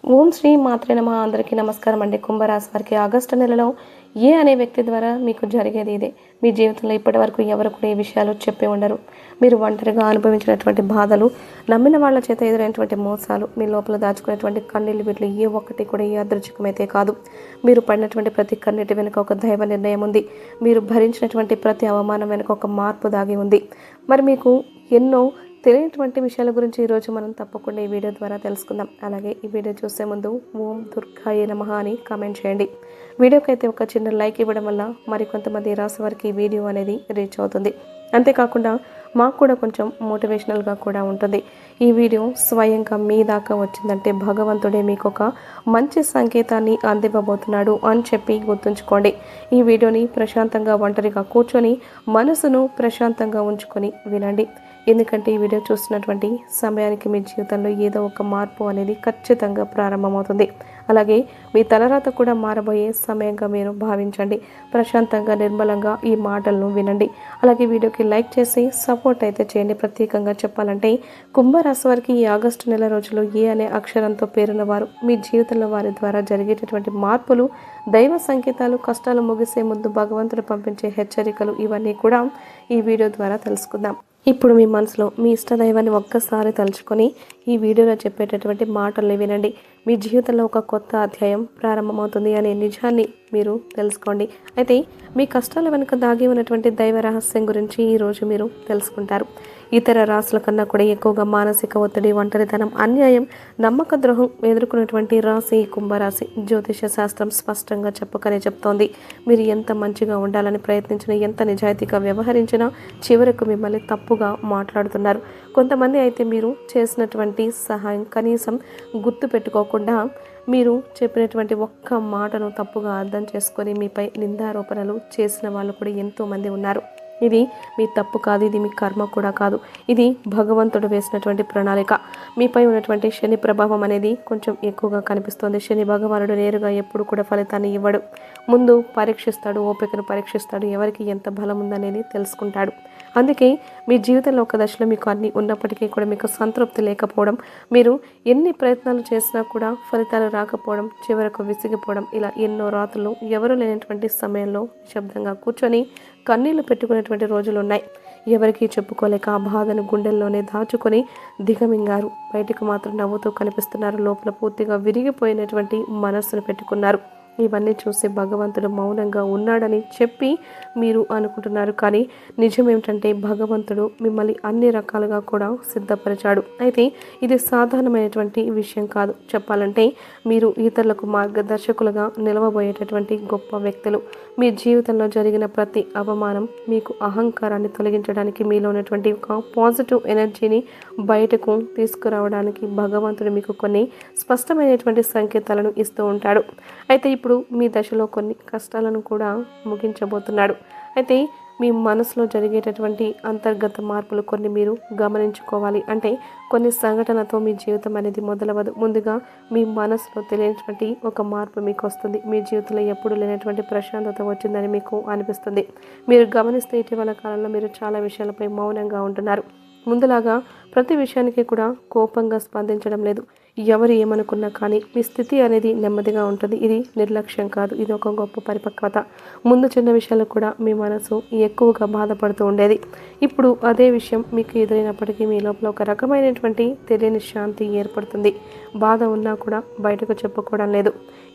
ఓం శ్రీ మాత్రే నమః. అందరికీ నమస్కారం అండి. కుంభరాశి వారికి ఆగస్టు నెలలో ఏ అనే వ్యక్తి ద్వారా మీకు జరిగేది ఇదే. మీ జీవితంలో ఇప్పటి వరకు ఎవరు కూడా ఈ విషయాలు చెప్పి ఉండరు. మీరు ఒంటరిగా అనుభవించినటువంటి బాధలు, నమ్మిన వాళ్ళ చేత ఎదురైనటువంటి మోసాలు, మీ లోపల దాచుకునేటువంటి కన్నీళ్ళు వీటిలో ఏ ఒక్కటి కూడా యాదృచ్ఛికమైతే కాదు. మీరు పడినటువంటి ప్రతి కన్నీటి వెనుక ఒక దైవ నిర్ణయం ఉంది. మీరు భరించినటువంటి ప్రతి అవమానం వెనుక ఒక మార్పు దాగి ఉంది. మరి మీకు ఎన్నో తెలియనటువంటి విషయాల గురించి ఈరోజు మనం తప్పకుండా ఈ వీడియో ద్వారా తెలుసుకుందాం. అలాగే ఈ వీడియో చూసే ముందు ఓం దుర్గాయ నమః అని కామెంట్ చేయండి. వీడియోకి అయితే ఒక చిన్న లైక్ ఇవ్వడం వల్ల మరికొంతమంది రాసే వారికి ఈ వీడియో అనేది రీచ్ అవుతుంది. అంతేకాకుండా మాకు కూడా కొంచెం మోటివేషనల్గా కూడా ఉంటుంది. ఈ వీడియో స్వయంగా మీ దాకా వచ్చిందంటే భగవంతుడే మీకు ఒక మంచి సంకేతాన్ని అందివ్వబోతున్నాడు అని చెప్పి గుర్తుంచుకోండి. ఈ వీడియోని ప్రశాంతంగా ఒంటరిగా కూర్చొని మనసును ప్రశాంతంగా ఉంచుకొని వినండి. ఎందుకంటే ఈ వీడియో చూస్తున్నటువంటి సమయానికి మీ జీవితంలో ఏదో ఒక మార్పు అనేది ఖచ్చితంగా ప్రారంభమవుతుంది. అలాగే మీ తలరాత కూడా మారబోయే సమయంగా మీరు భావించండి. ప్రశాంతంగా నిర్మలంగా ఈ మాటలను వినండి. అలాగే వీడియోకి లైక్ చేసి సపోర్ట్ అయితే చేయండి. ప్రత్యేకంగా చెప్పాలంటే కుంభరాశి వారికి ఈ ఆగస్టు నెల రోజులు ఏ అనే అక్షరంతో పేరున్న వారు మీ జీవితంలో వారి ద్వారా జరిగేటటువంటి మార్పులు, దైవ సంకేతాలు, కష్టాలు ముగిసే ముందు భగవంతుడు పంపించే హెచ్చరికలు ఇవన్నీ కూడా ఈ వీడియో ద్వారా తెలుసుకుందాం. ఇప్పుడు మీ మనసులో మీ ఇష్టదైవాన్ని ఒక్కసారి తలుచుకొని ఈ వీడియోలో చెప్పేటటువంటి మాటల్ని వినండి. మీ జీవితంలో ఒక కొత్త అధ్యాయం ప్రారంభమవుతుంది అనే నిజాన్ని మీరు తెలుసుకోండి. అయితే మీ కష్టాల వెనుక దాగి ఉన్నటువంటి దైవ రహస్యం గురించి ఈరోజు మీరు తెలుసుకుంటారు. ఇతర రాశుల కన్నా కూడా ఎక్కువగా మానసిక ఒత్తిడి, ఒంటరితనం, అన్యాయం, నమ్మక ద్రోహం ఎదుర్కొన్నటువంటి రాశి కుంభరాశి. జ్యోతిష శాస్త్రం స్పష్టంగా చెప్పకనే చెప్తోంది. మీరు ఎంత మంచిగా ఉండాలని ప్రయత్నించినా, ఎంత నిజాయితీగా వ్యవహరించినా చివరకు మిమ్మల్ని తప్పుగా మాట్లాడుతున్నారు. కొంతమంది అయితే మీరు చేసినటువంటి సహాయం కనీసం గుర్తు పెట్టుకోకుండా మీరు చెప్పినటువంటి ఒక్క మాటను తప్పుగా అర్థం చేసుకొని మీపై నిందారోపణలు చేసిన వాళ్ళు కూడా ఎంతోమంది ఉన్నారు. ఇది మీ తప్పు కాదు, ఇది మీ కర్మ కూడా కాదు, ఇది భగవంతుడు వేసినటువంటి ప్రణాళిక. మీపై ఉన్నటువంటి శని ప్రభావం అనేది కొంచెం ఎక్కువగా కనిపిస్తోంది. శని భగవానుడు నేరుగా ఎప్పుడు కూడా ఫలితాన్ని ఇవ్వడు. ముందు పరీక్షిస్తాడు, ఓపికను పరీక్షిస్తాడు, ఎవరికి ఎంత బలం ఉందనేది తెలుసుకుంటాడు. అందుకే మీ జీవితంలో ఒక దశలో మీకు అన్నీ ఉన్నప్పటికీ కూడా మీకు సంతృప్తి లేకపోవడం, మీరు ఎన్ని ప్రయత్నాలు చేసినా కూడా ఫలితాలు రాకపోవడం, చివరకు విసిగిపోవడం, ఇలా ఎన్నో రాత్రులు ఎవరు లేనటువంటి సమయంలో నిశ్శబ్దంగా కూర్చొని కన్నీళ్లు పెట్టుకునేటువంటి రోజులు ఉన్నాయి. ఎవరికీ చెప్పుకోలేక ఆ బాధను గుండెల్లోనే దాచుకొని దిగమింగారు. బయటకు మాత్రం నవ్వుతూ కనిపిస్తున్నారు. లోపల పూర్తిగా విరిగిపోయినటువంటి మనస్సును పెట్టుకున్నారు. ఇవన్నీ చూసి భగవంతుడు మౌనంగా ఉన్నాడని చెప్పి మీరు అనుకుంటున్నారు. కానీ నిజం ఏమిటంటే భగవంతుడు మిమ్మల్ని అన్ని రకాలుగా కూడా సిద్ధపరిచాడు. అయితే ఇది సాధారణమైనటువంటి విషయం కాదు. చెప్పాలంటే మీరు ఇతరులకు మార్గదర్శకులుగా నిలవబోయేటటువంటి గొప్ప వ్యక్తులు. మీ జీవితంలో జరిగిన ప్రతి అవమానం మీకు అహంకారాన్ని తొలగించడానికి, మీలో ఉన్నటువంటి ఒక పాజిటివ్ ఎనర్జీని బయటకు తీసుకురావడానికి భగవంతుడు మీకు కొన్ని స్పష్టమైనటువంటి సంకేతాలను ఇస్తూ ఉంటాడు. అయితే ఇప్పుడు మీ దశలో కొన్ని కష్టాలను కూడా ముగించబోతున్నాడు. అయితే మీ మనసులో జరిగేటటువంటి అంతర్గత మార్పులు కొన్ని మీరు గమనించుకోవాలి. అంటే కొన్ని సంఘటనతో మీ జీవితం అనేది మొదలవదు. ముందుగా మీ మనసులో తెలియనటువంటి ఒక మార్పు మీకు వస్తుంది. మీ జీవితంలో ఎప్పుడు లేనటువంటి ప్రశాంతత వచ్చిందని మీకు అనిపిస్తుంది. మీరు గమనిస్తే ఇటీవల కాలంలో మీరు చాలా విషయాలపై మౌనంగా ఉంటున్నారు. ముందులాగా ప్రతి విషయానికి కూడా కోపంగా స్పందించడం లేదు. ఎవరు ఏమనుకున్నా కానీ మీ స్థితి అనేది నెమ్మదిగా ఉంటుంది. ఇది నిర్లక్ష్యం కాదు, ఇది ఒక గొప్ప పరిపక్వత. ముందు చిన్న విషయాలు కూడా మీ మనసు ఎక్కువగా బాధపడుతూ ఉండేది. ఇప్పుడు అదే విషయం మీకు ఎదురైనప్పటికీ మీ లోపల ఒక రకమైనటువంటి తెలియని శాంతి ఏర్పడుతుంది. బాధ ఉన్నా కూడా బయటకు చెప్పుకోవడం లేదు.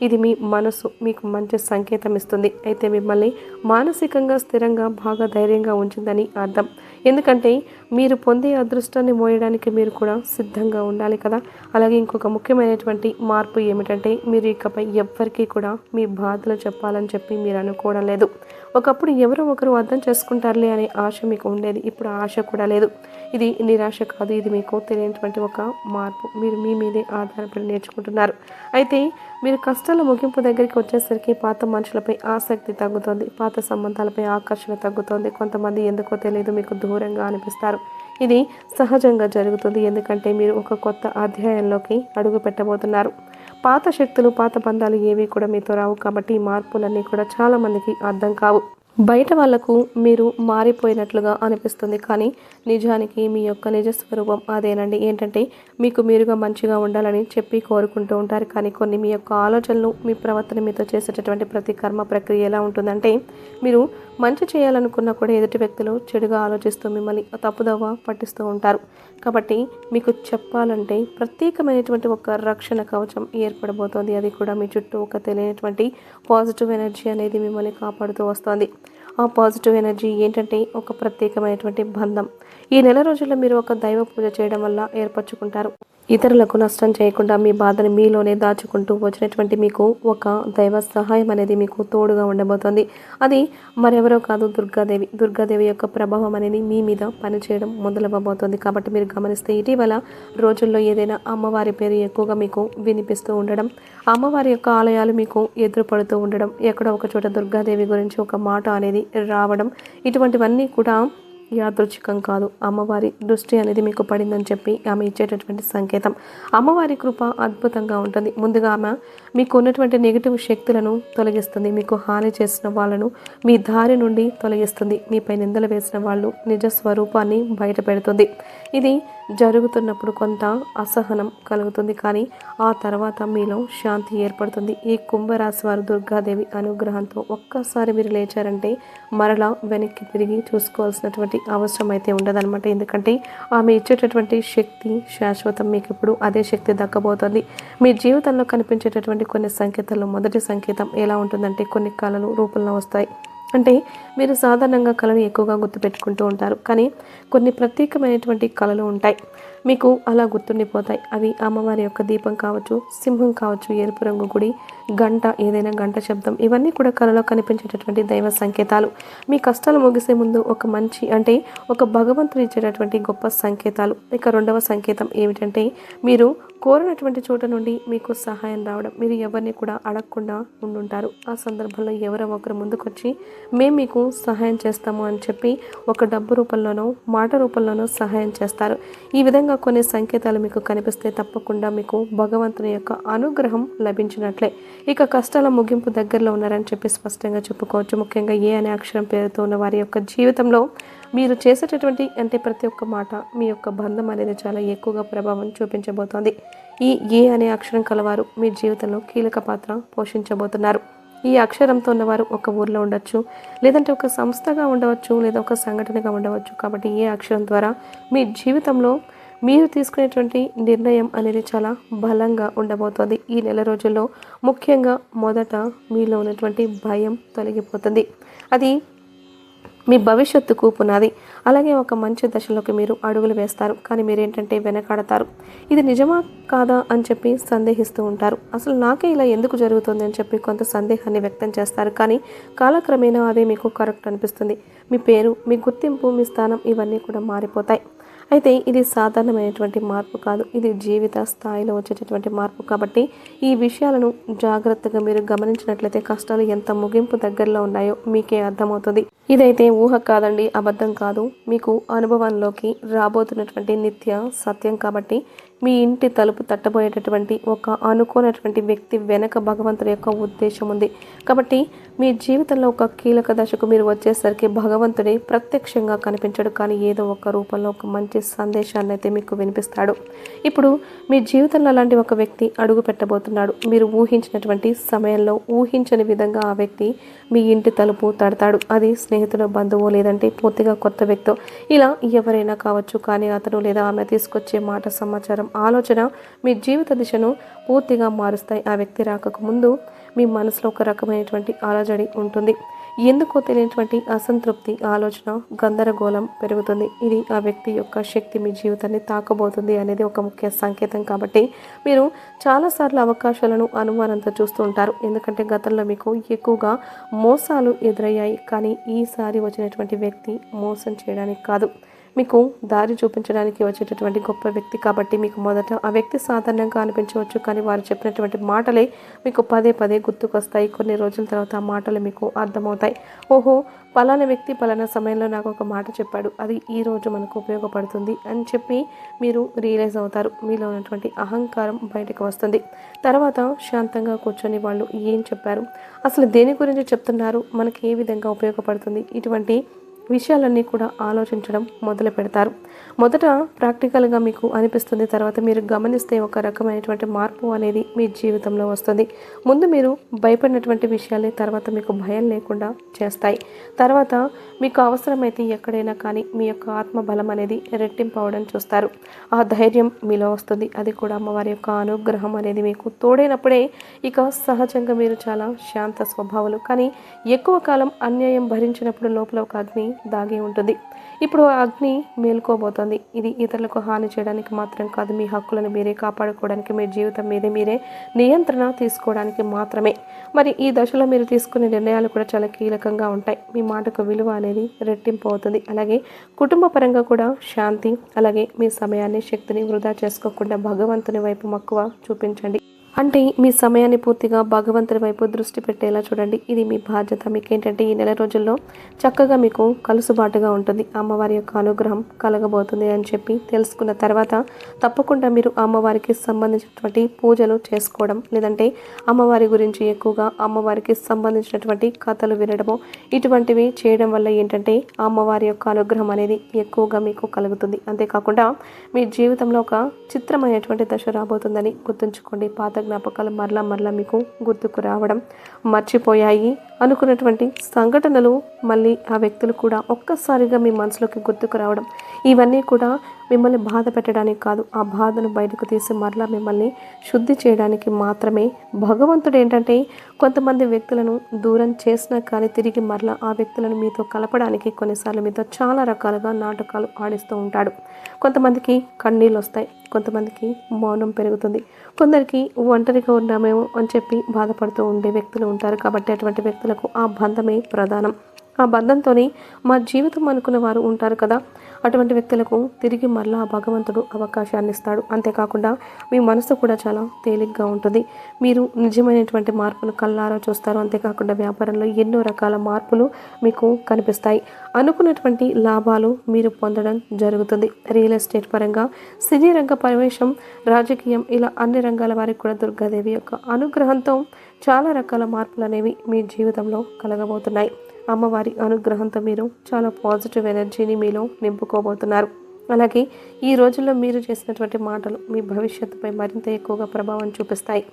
ఇది మీ మనసు మీకు మంచి సంకేతం ఇస్తుంది. అయితే మిమ్మల్ని మానసికంగా స్థిరంగా బాగా ధైర్యంగా ఉంచిందని అర్థం. ఎందుకంటే మీరు పొందే అదృష్టాన్ని మోయడానికి మీరు కూడా సిద్ధంగా ఉండాలి కదా. అలాగే ఇంకొక ముఖ్యమైనటువంటి మార్పు ఏమిటంటే మీరు ఇకపై ఎవ్వరికీ కూడా మీ బాధలు చెప్పాలని చెప్పి మీరు అనుకోవడం లేదు. ఒకప్పుడు ఎవరో ఒకరు అర్థం చేసుకుంటారులే అనే ఆశ మీకు ఉండేది. ఇప్పుడు ఆ ఆశ కూడా లేదు. ఇది నిరాశ కాదు, ఇది మీకు తెలియనటువంటి ఒక మార్పు. మీరు మీ మీదే ఆధారపడి నేర్చుకుంటున్నారు. అయితే మీరు కష్టాల ముగింపు దగ్గరికి వచ్చేసరికి పాత మనుషులపై ఆసక్తి తగ్గుతోంది, పాత సంబంధాలపై ఆకర్షణ తగ్గుతోంది. కొంతమంది ఎందుకో తెలియదు మీకు దూరంగా అనిపిస్తారు. ఇది సహజంగా జరుగుతుంది. ఎందుకంటే మీరు ఒక కొత్త అధ్యాయంలోకి అడుగు పెట్టబోతున్నారు. పాత శక్తులు, పాత బంధాలు ఏవి కూడా మీతో రావు. కాబట్టి ఈ మార్పులన్నీ కూడా చాలామందికి అర్థం కావు. బయట వాళ్లకు మీరు మారిపోయినట్లుగా అనిపిస్తుంది, కానీ నిజానికి మీ యొక్క నిజ స్వరూపం అదేనండి. ఏంటంటే మీకు మీరుగా మంచిగా ఉండాలని చెప్పి కోరుకుంటూ ఉంటారు, కానీ కొన్ని మీ యొక్క ఆలోచనలు, మీ ప్రవర్తన, మీతో చేసేటటువంటి ప్రతి కర్మ ప్రక్రియ ఎలా ఉంటుందంటే మీరు మంచి చేయాలనుకున్నా కూడా ఎదుటి వ్యక్తులు చెడుగా ఆలోచిస్తూ మిమ్మల్ని తప్పుదోవ పట్టిస్తూ ఉంటారు. కాబట్టి మీకు చెప్పాలంటే ప్రత్యేకమైనటువంటి ఒక రక్షణ కవచం ఏర్పడబోతోంది. అది కూడా మీ చుట్టూ ఒక తెలియనటువంటి పాజిటివ్ ఎనర్జీ అనేది మిమ్మల్ని కాపాడుతూ వస్తుంది. ఆ పాజిటివ్ ఎనర్జీ ఏంటంటే ఒక ప్రత్యేకమైనటువంటి బంధం. ఈ నెల రోజుల్లో మీరు ఒక దైవ పూజ చేయడం వల్ల ఏర్పరచుకుంటారు. ఇతరులకు నష్టం చేయకుండా మీ బాధని మీలోనే దాచుకుంటూ వచ్చినటువంటి మీకు ఒక దైవ సహాయం అనేది మీకు తోడుగా ఉండబోతోంది. అది మరెవరో కాదు, దుర్గాదేవి. దుర్గాదేవి యొక్క ప్రభావం అనేది మీ మీద పనిచేయడం మొదలవ్వబోతోంది. కాబట్టి మీరు గమనిస్తే ఇటీవల రోజుల్లో ఏదైనా అమ్మవారి పేరు ఎక్కువగా మీకు వినిపిస్తూ ఉండడం, అమ్మవారి యొక్క ఆలయాలు మీకు ఎదురుపడుతూ ఉండడం, ఎక్కడో ఒక చోట దుర్గాదేవి గురించి ఒక మాట అనేది రావడం, ఇటువంటివన్నీ కూడా యాదృచ్ఛికం కాదు. అమ్మవారి దృష్టి అనేది మీకు పడిందని చెప్పి ఆమె ఇచ్చేటటువంటి సంకేతం. అమ్మవారి కృప అద్భుతంగా ఉంటుంది. ముందుగా ఆమె మీకు ఉన్నటువంటి నెగిటివ్ శక్తులను తొలగిస్తుంది. మీకు హాని చేసిన వాళ్ళను మీ దారి నుండి తొలగిస్తుంది. మీపై నిందలు వేసిన వాళ్ళు నిజ స్వరూపాన్ని బయట పెడుతుంది. ఇది జరుగుతున్నప్పుడు కొంత అసహనం కలుగుతుంది, కానీ ఆ తర్వాత మీలో శాంతి ఏర్పడుతుంది. ఈ కుంభరాశి వారు దుర్గాదేవి అనుగ్రహంతో ఒక్కసారి మీరు లేచారంటే మరలా వెనక్కి తిరిగి చూసుకోవాల్సినటువంటి అవసరం అయితే ఉండదన్నమాట. ఎందుకంటే ఆమె ఇచ్చేటటువంటి శక్తి శాశ్వతం. మీకు ఇప్పుడు అదే శక్తి దక్కబోతోంది. మీ జీవితంలో కనిపించేటటువంటి కొన్ని సంకేతాల్లో మొదటి సంకేతం ఎలా ఉంటుందంటే కొన్ని కళలు రూపంలో వస్తాయి. అంటే మీరు సాధారణంగా కళను ఎక్కువగా గుర్తుపెట్టుకుంటూ ఉంటారు, కానీ కొన్ని ప్రత్యేకమైనటువంటి కళలు ఉంటాయి మీకు అలా గుర్తుండిపోతాయి. అవి అమ్మవారి యొక్క దీపం కావచ్చు, సింహం కావచ్చు, ఎరుపు రంగు గుడి, గంట, ఏదైనా గంట శబ్దం, ఇవన్నీ కూడా కళలో కనిపించేటటువంటి దైవ సంకేతాలు. మీ కష్టాలు ముగిసే ముందు ఒక మంచి అంటే ఒక భగవంతుడు ఇచ్చేటటువంటి గొప్ప సంకేతాలు. ఇక రెండవ సంకేతం ఏమిటంటే మీరు కోరినటువంటి చోట నుండి మీకు సహాయం రావడం. మీరు ఎవరిని కూడా అడగకుండా ఉండుంటారు. ఆ సందర్భంలో ఎవరో ఒకరు ముందుకొచ్చి మేము మీకు సహాయం చేస్తాము అని చెప్పి ఒక డబ్బు రూపంలోనో మాట రూపంలోనో సహాయం చేస్తారు. ఈ విధంగా కొన్ని సంకేతాలు మీకు కనిపిస్తే తప్పకుండా మీకు భగవంతుని యొక్క అనుగ్రహం లభించినట్లే. ఇక కష్టాల ముగింపు దగ్గరలో ఉన్నారని చెప్పి స్పష్టంగా చెప్పుకోవచ్చు. ముఖ్యంగా ఏ అనే అక్షరం పేరుతో ఉన్న వారి యొక్క జీవితంలో మీరు చేసేటటువంటి అంటే ప్రతి ఒక్క మాట మీ యొక్క బంధం అనేది చాలా ఎక్కువగా ప్రభావం చూపించబోతోంది. ఈ ఏ అనే అక్షరం కలవారు మీ జీవితంలో కీలక పాత్ర పోషించబోతున్నారు. ఈ అక్షరంతో ఉన్నవారు ఒక ఊర్లో ఉండొచ్చు, లేదంటే ఒక సంస్థగా ఉండవచ్చు, లేదా ఒక సంఘటనగా ఉండవచ్చు. కాబట్టి ఏ అక్షరం ద్వారా మీ జీవితంలో మీరు తీసుకునేటువంటి నిర్ణయం అనేది చాలా బలంగా ఉండబోతోంది. ఈ నెల రోజుల్లో ముఖ్యంగా మొదట మీలో ఉన్నటువంటి భయం తొలగిపోతుంది. అది మీ భవిష్యత్తుకు పునాది. అలాగే ఒక మంచి దశలోకి మీరు అడుగులు వేస్తారు, కానీ మీరేంటంటే వెనకాడతారు. ఇది నిజమా కాదా అని చెప్పి సందేహిస్తూ ఉంటారు. అసలు నాకే ఇలా ఎందుకు జరుగుతుంది అని చెప్పి కొంత సందేహాన్ని వ్యక్తం చేస్తారు, కానీ కాలక్రమేణా అదే మీకు కరెక్ట్ అనిపిస్తుంది. మీ పేరు, మీ గుర్తింపు, మీ స్థానం ఇవన్నీ కూడా మారిపోతాయి. అయితే ఇది సాధారణమైనటువంటి మార్పు కాదు, ఇది జీవిత స్థాయిలో వచ్చేటటువంటి మార్పు. కాబట్టి ఈ విషయాలను జాగ్రత్తగా మీరు గమనించినట్లయితే కష్టాలు ఎంత ముగింపు దగ్గరలో ఉన్నాయో మీకే అర్థమవుతుంది. ఇదైతే ఊహ కాదండి, అబద్ధం కాదు, మీకు అనుభవంలోకి రాబోతున్నటువంటి నిత్య సత్యం. కాబట్టి మీ ఇంటి తలుపు తట్టబోయేటటువంటి ఒక అనుకోనటువంటి వ్యక్తి వెనక భగవంతుడి యొక్క ఉద్దేశం ఉంది. కాబట్టి మీ జీవితంలో ఒక కీలక దశకు మీరు వచ్చేసరికి భగవంతుడే ప్రత్యక్షంగా కనిపించడు, కానీ ఏదో ఒక రూపంలో ఒక మంచి సందేశాన్ని అయితే మీకు వినిపిస్తాడు. ఇప్పుడు మీ జీవితంలో అలాంటి ఒక వ్యక్తి అడుగు పెట్టబోతున్నాడు. మీరు ఊహించినటువంటి సమయంలో ఊహించని విధంగా ఆ వ్యక్తి మీ ఇంటి తలుపు తడతాడు. అది స్నేహితుడు, బంధువు, లేదంటే పూర్తిగా కొత్త వ్యక్తో, ఇలా ఎవరైనా కావచ్చు. కానీ అతను లేదా ఆమె తీసుకొచ్చే మాట, సమాచారం, ఆలోచన మీ జీవిత దిశను పూర్తిగా మారుస్తాయి. ఆ వ్యక్తి రాకకు ముందు మీ మనసులో ఒక రకమైనటువంటి అలజడి ఉంటుంది. ఎందుకో తెలియనటువంటి అసంతృప్తి, ఆలోచన, గందరగోళం పెరుగుతుంది. ఇది ఆ వ్యక్తి యొక్క శక్తి మీ జీవితాన్ని తాకబోతుంది అనేది ఒక ముఖ్య సంకేతం. కాబట్టి మీరు చాలాసార్లు అవకాశాలను అనుమానంతో చూస్తూ ఉంటారు, ఎందుకంటే గతంలో మీకు ఎక్కువగా మోసాలు ఎదురయ్యాయి. కానీ ఈసారి వచ్చినటువంటి వ్యక్తి మోసం చేయడానికి కాదు, మీకు దారి చూపించడానికి వచ్చేటటువంటి గొప్ప వ్యక్తి కాబట్టి మీకు మొదట ఆ వ్యక్తి సాధారణంగా అనిపించవచ్చు, కానీ వారు చెప్పినటువంటి మాటలే మీకు పదే పదే గుర్తుకొస్తాయి. కొన్ని రోజుల తర్వాత ఆ మాటలు మీకు అర్థమవుతాయి. ఓహో, పలానా వ్యక్తి పలానా సమయంలో నాకు ఒక మాట చెప్పాడు, అది ఈరోజు మనకు ఉపయోగపడుతుంది అని చెప్పి మీరు రియలైజ్ అవుతారు. మీలో ఉన్నటువంటి అహంకారం బయటకు వస్తుంది. తర్వాత శాంతంగా కూర్చొని వాళ్ళు ఏం చెప్పారు, అసలు దేని గురించి చెప్తున్నారు, మనకి ఏ విధంగా ఉపయోగపడుతుంది, ఇటువంటి విషయాలన్నీ కూడా ఆలోచించడం మొదలు పెడతారు. మొదట ప్రాక్టికల్గా మీకు అనిపిస్తుంది, తర్వాత మీరు గమనిస్తే ఒక రకమైనటువంటి మార్పు అనేది మీ జీవితంలో వస్తుంది. ముందు మీరు భయపడినటువంటి విషయాలే తర్వాత మీకు భయం లేకుండా చేస్తాయి. తర్వాత మీకు అవసరమైతే ఎక్కడైనా కానీ మీ యొక్క ఆత్మబలం అనేది రెట్టింపు అవడం చూస్తారు. ఆ ధైర్యం మీలో వస్తుంది. అది కూడా అమ్మవారి యొక్క అనుగ్రహం అనేది మీకు తోడైనప్పుడే ఇక సహజంగా మీరు చాలా శాంత స్వభావాలు. కానీ ఎక్కువ కాలం అన్యాయం భరించినప్పుడు లోపల ఒక అగ్ని దాగి ఉంటుంది. ఇప్పుడు ఆ అగ్ని మేల్కోబోతోంది. ఇది ఇతరులకు హాని చేయడానికి మాత్రం కాదు, మీ హక్కులను మీరే కాపాడుకోవడానికి, మీ జీవితం మీదే మీరే నియంత్రణ తీసుకోవడానికి మాత్రమే. మరి ఈ దశలో మీరు తీసుకునే నిర్ణయాలు కూడా చాలా కీలకంగా ఉంటాయి. మీ మాటకు విలువ అనేది రెట్టింపు అవుతుంది. అలాగే కుటుంబ పరంగా కూడా శాంతి, అలాగే మీ సమయాన్ని శక్తిని వృధా చేసుకోకుండా భగవంతుని వైపు మక్కువ చూపించండి. అంటే మీ సమయాన్ని పూర్తిగా భగవంతుని వైపు దృష్టి పెట్టేలా చూడండి. ఇది మీ బాధ్యత. మీకేంటంటే ఈ నెల రోజుల్లో చక్కగా మీకు కలుసుబాటుగా ఉంటుంది. అమ్మవారి యొక్క అనుగ్రహం కలగబోతుంది అని చెప్పి తెలుసుకున్న తర్వాత తప్పకుండా మీరు అమ్మవారికి సంబంధించినటువంటి పూజలు చేసుకోవడం, లేదంటే అమ్మవారి గురించి ఎక్కువగా అమ్మవారికి సంబంధించినటువంటి కథలు వినడము, ఇటువంటివి చేయడం వల్ల ఏంటంటే అమ్మవారి యొక్క అనుగ్రహం అనేది ఎక్కువగా మీకు కలుగుతుంది. అంతేకాకుండా మీ జీవితంలో ఒక చిత్రమైనటువంటి దశ రాబోతుందని గుర్తుంచుకోండి. పాత జ్ఞాపకాలు మరలా మీకు గుర్తుకు రావడం, మర్చిపోయాయి అనుకున్నటువంటి సంఘటనలు మళ్ళీ ఆ వ్యక్తులు కూడా ఒక్కసారిగా మీ మనసులోకి గుర్తుకు రావడం, ఇవన్నీ కూడా మిమ్మల్ని బాధ పెట్టడానికి కాదు, ఆ బాధను బయటకు తీసి మరలా మిమ్మల్ని శుద్ధి చేయడానికి మాత్రమే. భగవంతుడు ఏంటంటే కొంతమంది వ్యక్తులను దూరం చేసినా కానీ తిరిగి మరలా ఆ వ్యక్తులను మీతో కలపడానికి కొన్నిసార్లు మీతో చాలా రకాలుగా నాటకాలు ఆడిస్తూ ఉంటాడు. కొంతమందికి కన్నీళ్ళు వస్తాయి, కొంతమందికి మౌనం పెరుగుతుంది, కొందరికి ఒంటరిగా ఉన్నామేమో అని చెప్పి బాధపడుతూ ఉండే వ్యక్తులు ఉంటారు. కాబట్టి అటువంటి వ్యక్తులకు ఆ బంధమే ప్రధానం. ఆ బంధంతోనే మా జీవితం అనుకున్న వారు ఉంటారు కదా, అటువంటి వ్యక్తులకు తిరిగి మరలా ఆ భగవంతుడు అవకాశాన్ని ఇస్తాడు. అంతేకాకుండా మీ మనసు కూడా చాలా తేలిగ్గా ఉంటుంది. మీరు నిజమైనటువంటి మార్పును కళ్ళారా చూస్తారు. అంతేకాకుండా వ్యాపారంలో ఎన్నో రకాల మార్పులు మీకు కనిపిస్తాయి. అనుకున్నటువంటి లాభాలు మీరు పొందడం జరుగుతుంది. రియల్ ఎస్టేట్ పరంగా, సినీ రంగ ప్రవేశం, రాజకీయం, ఇలా అన్ని రంగాల వారికి కూడా దుర్గాదేవి యొక్క అనుగ్రహంతో చాలా రకాల మార్పులు అనేవి మీ జీవితంలో కలగబోతున్నాయి. అమ్మవారి అనుగ్రహంతో మీరు చాలా పాజిటివ్ ఎనర్జీని మీలో నింపుకోబోతున్నారు. అలాగే ఈ రోజుల్లో మీరు చేసినటువంటి మాటలు మీ భవిష్యత్తుపై మరింత ఎక్కువగా ప్రభావం చూపిస్తాయి.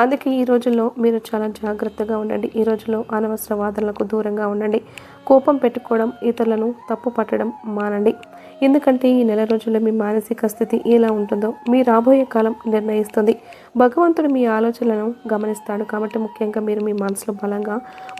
అందుకే ఈ రోజుల్లో మీరు చాలా జాగ్రత్తగా ఉండండి. ఈ రోజుల్లో అనవసర వాదనలకు దూరంగా ఉండండి. కోపం పెట్టుకోవడం, ఇతరులను తప్పు పట్టడం మానండి. ఎందుకంటే ఈ నెల రోజుల్లో మీ మానసిక స్థితి ఎలా ఉంటుందో మీ రాబోయే కాలం నిర్ణయిస్తుంది. భగవంతుడు మీ ఆలోచనలను గమనిస్తాడు. కాబట్టి ముఖ్యంగా మీరు మీ మనసులో బలంగా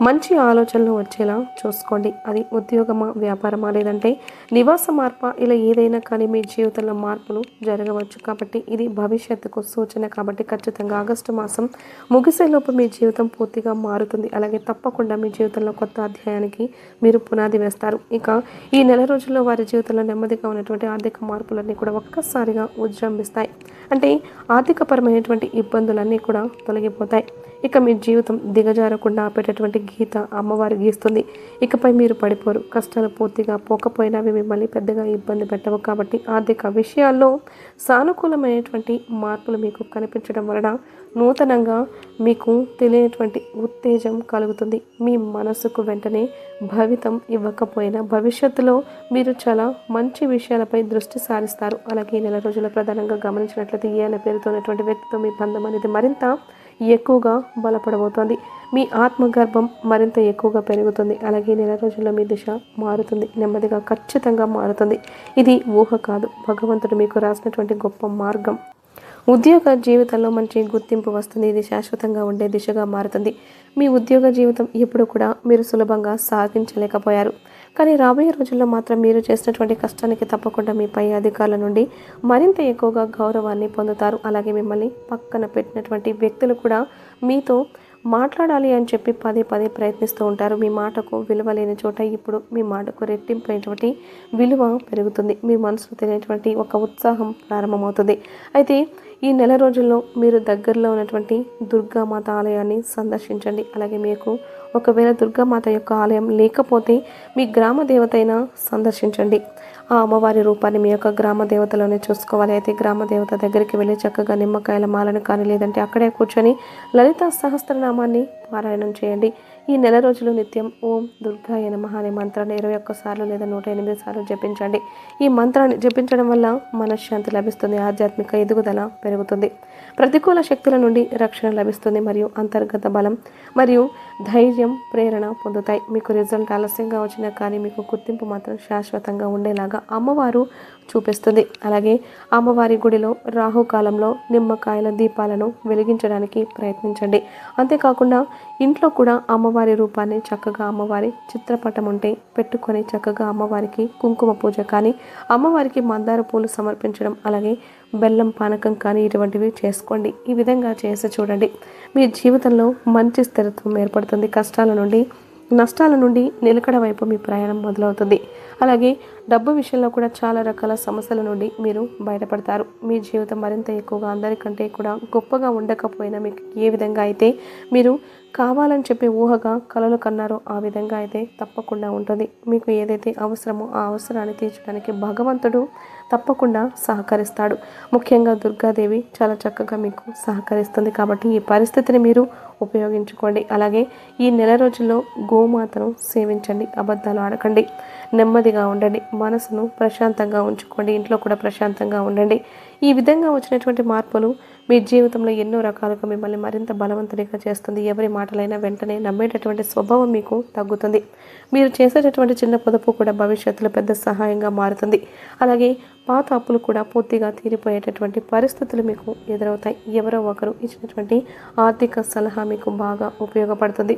మంచి ఆలోచనలు వచ్చేలా చూసుకోండి. అది ఉద్యోగమా, వ్యాపారమా, లేదంటే నివాస మార్పా, ఇలా ఏదైనా కానీ మీ జీవితంలో మార్పులు జరగవచ్చు. కాబట్టి ఇది భవిష్యత్తుకు సూచన. కాబట్టి ఖచ్చితంగా ఆగస్టు మాసం ముగిసేలోపు మీ జీవితం పూర్తిగా మారుతుంది. అలాగే తప్పకుండా మీ జీవితంలో కొత్త అధ్యాయానికి మీరు పునాది వేస్తారు. ఇక ఈ నెల రోజుల్లో వారి జీవితంలో నెమ్మదిగా ఉన్నటువంటి ఆర్థిక మార్పులన్నీ కూడా ఒక్కసారిగా ఉజ్జంభిస్తాయి. అంటే ఆర్థికపరమైనటువంటి ఇబ్బందులన్నీ కూడా తొలగిపోతాయి. ఇక మీ జీవితం దిగజారకుండా ఆపేటటువంటి గీత అమ్మవారు గీస్తుంది. ఇకపై మీరు పడిపోరు. కష్టాలు పూర్తిగా పోకపోయినా అవి మిమ్మల్ని పెద్దగా ఇబ్బంది పెట్టవు. కాబట్టి ఆర్థిక విషయాల్లో సానుకూలమైనటువంటి మార్పులు మీకు కనిపించడం వలన నూతనంగా మీకు తెలియనటువంటి ఉత్తేజం కలుగుతుంది. మీ మనసుకు వెంటనే భవితం ఇవ్వకపోయినా భవిష్యత్తులో మీరు చాలా మంచి విషయాలపై దృష్టి సారిస్తారు. అలాగే ఈ నెల రోజుల ప్రధానంగా గమనించినట్లయితే ఏ అనే పేరుతో ఉన్నటువంటి వ్యక్తితో మీ బంధం అనేది మరింత ఎక్కువగా బలపడబోతోంది. మీ ఆత్మగర్భం మరింత ఎక్కువగా పెరుగుతుంది. అలాగే నెల రోజుల్లో మీ దిశ మారుతుంది, నెమ్మదిగా ఖచ్చితంగా మారుతుంది. ఇది ఊహ కాదు, భగవంతుడు మీకు రాసినటువంటి గొప్ప మార్గం. ఉద్యోగ జీవితంలో మంచి గుర్తింపు వస్తుంది. ఇది శాశ్వతంగా ఉండే దిశగా మారుతుంది. మీ ఉద్యోగ జీవితం ఎప్పుడు కూడా మీరు సులభంగా సాగించలేకపోయారు, కానీ రాబోయే రోజుల్లో మాత్రం మీరు చేసినటువంటి కష్టానికి తప్పకుండా మీ పై అధికారుల నుండి మరింత ఎక్కువగా గౌరవాన్ని పొందుతారు. అలాగే మిమ్మల్ని పక్కన పెట్టినటువంటి వ్యక్తులు కూడా మీతో మాట్లాడాలి అని చెప్పి పదే పదే ప్రయత్నిస్తూ ఉంటారు. మీ మాటకు విలువ లేని చోట ఇప్పుడు మీ మాటకు రెట్టింపైనటువంటి విలువ పెరుగుతుంది. మీ మనసులో తెలియనటువంటి ఒక ఉత్సాహం ప్రారంభమవుతుంది. అయితే ఈ నెల రోజుల్లో మీరు దగ్గరలో ఉన్నటువంటి దుర్గామాత ఆలయాన్ని సందర్శించండి. అలాగే మీకు ఒకవేళ దుర్గామాత యొక్క ఆలయం లేకపోతే మీ గ్రామ దేవతైనా సందర్శించండి. ఆ అమ్మవారి రూపాన్ని మీ యొక్క గ్రామ దేవతలోనే చూసుకోవాలి. అయితే గ్రామ దేవత దగ్గరికి వెళ్ళి చక్కగా నిమ్మకాయల మాలను కానీ లేదంటే అక్కడే కూర్చొని లలితా సహస్రనామాన్ని పారాయణం చేయండి. ఈ నెల రోజులు నిత్యం ఓం దుర్గాయ నమః అనే మంత్రాన్ని 21 సార్లు లేదా 108 సార్లు జపించండి. ఈ మంత్రాన్ని జపించడం వల్ల మనశ్శాంతి లభిస్తుంది, ఆధ్యాత్మిక ఎదుగుదల పెరుగుతుంది, ప్రతికూల శక్తుల నుండి రక్షణ లభిస్తుంది మరియు అంతర్గత బలం మరియు ధైర్యం ప్రేరణ పొందుతాయి. మీకు రిజల్ట్ ఆలస్యంగా వచ్చినా కానీ మీకు గుర్తింపు మాత్రం శాశ్వతంగా ఉండేలాగా అమ్మవారు చూపిస్తుంది. అలాగే అమ్మవారి గుడిలో రాహుకాలంలో నిమ్మకాయల దీపాలను వెలిగించడానికి ప్రయత్నించండి. అంతేకాకుండా ఇంట్లో కూడా అమ్మవారి రూపాన్ని చక్కగా అమ్మవారి చిత్రపటం ఉంటే పెట్టుకొని చక్కగా అమ్మవారికి కుంకుమ పూజ కానీ అమ్మవారికి మందార పూలు సమర్పించడం అలాగే బెల్లం పానకం కానీ ఇటువంటివి చేసుకోండి. ఈ విధంగా చేసి చూడండి. మీ జీవితంలో మంచి స్థిరత్వం ఏర్పడుతుంది. కష్టాల నుండి నష్టాల నుండి నిలకడ వైపు మీ ప్రయాణం మొదలవుతుంది. అలాగే డబ్బు విషయంలో కూడా చాలా రకాల సమస్యల నుండి మీరు బయటపడతారు. మీ జీవితం మరింత ఎక్కువగా అందరికంటే కూడా గొప్పగా ఉండకపోయినా మీకు ఏ విధంగా అయితే మీరు కావాలని చెప్పి ఊహగా కలలు కన్నారో ఆ విధంగా అయితే తప్పకుండా ఉంటుంది. మీకు ఏదైతే అవసరమో ఆ అవసరాన్ని తీర్చడానికి భగవంతుడు తప్పకుండా సహకరిస్తాడు. ముఖ్యంగా దుర్గాదేవి చాలా చక్కగా మీకు సహకరిస్తుంది. కాబట్టి ఈ పరిస్థితిని మీరు ఉపయోగించుకోండి. అలాగే ఈ నెల రోజుల్లో గోమాతను సేవించండి, అబద్ధాలు ఆడకండి, నెమ్మదిగా ఉండండి, మనసును ప్రశాంతంగా ఉంచుకోండి, ఇంట్లో కూడా ప్రశాంతంగా ఉండండి. ఈ విధంగా వచ్చినటువంటి మార్పులు మీ జీవితంలో ఎన్నో రకాలుగా మిమ్మల్ని మరింత బలవంతునిగా చేస్తుంది. ఎవరి మాటలైనా వెంటనే నమ్మేటటువంటి స్వభావం మీకు తగ్గుతుంది. మీరు చేసేటటువంటి చిన్న పొదుపు కూడా భవిష్యత్తులో పెద్ద సహాయంగా మారుతుంది. అలాగే పాత అప్పులు కూడా పూర్తిగా తీరిపోయేటటువంటి పరిస్థితులు మీకు ఎదురవుతాయి. ఎవరో ఒకరు ఇచ్చినటువంటి ఆర్థిక సలహా మీకు బాగా ఉపయోగపడుతుంది.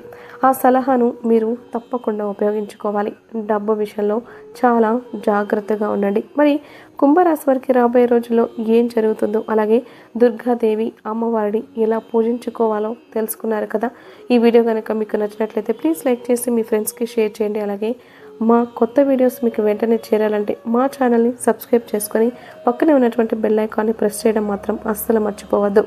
ఆ సలహాను మీరు తప్పకుండా ఉపయోగించుకోవాలి. డబ్బు విషయంలో చాలా జాగ్రత్తగా ఉండండి. మరి కుంభరాశి వారికి రాబోయే రోజుల్లో ఏం జరుగుతుందో అలాగే దుర్గాదేవి అమ్మవారిని ఎలా పూజించుకోవాలో తెలుసుకున్నారు కదా. ఈ వీడియో కనుక మీకు నచ్చినట్లయితే ప్లీజ్ లైక్ చేసి మీ ఫ్రెండ్స్కి షేర్ చేయండి. అలాగే మా కొత్త వీడియోస్ మీకు వెంటనే చేరాలంటే మా ఛానల్ని సబ్స్క్రైబ్ చేసుకొని పక్కనే ఉన్నటువంటి బెల్ ఐకాన్ని ప్రెస్ చేయడం మాత్రం అస్సలు మర్చిపోవద్దు.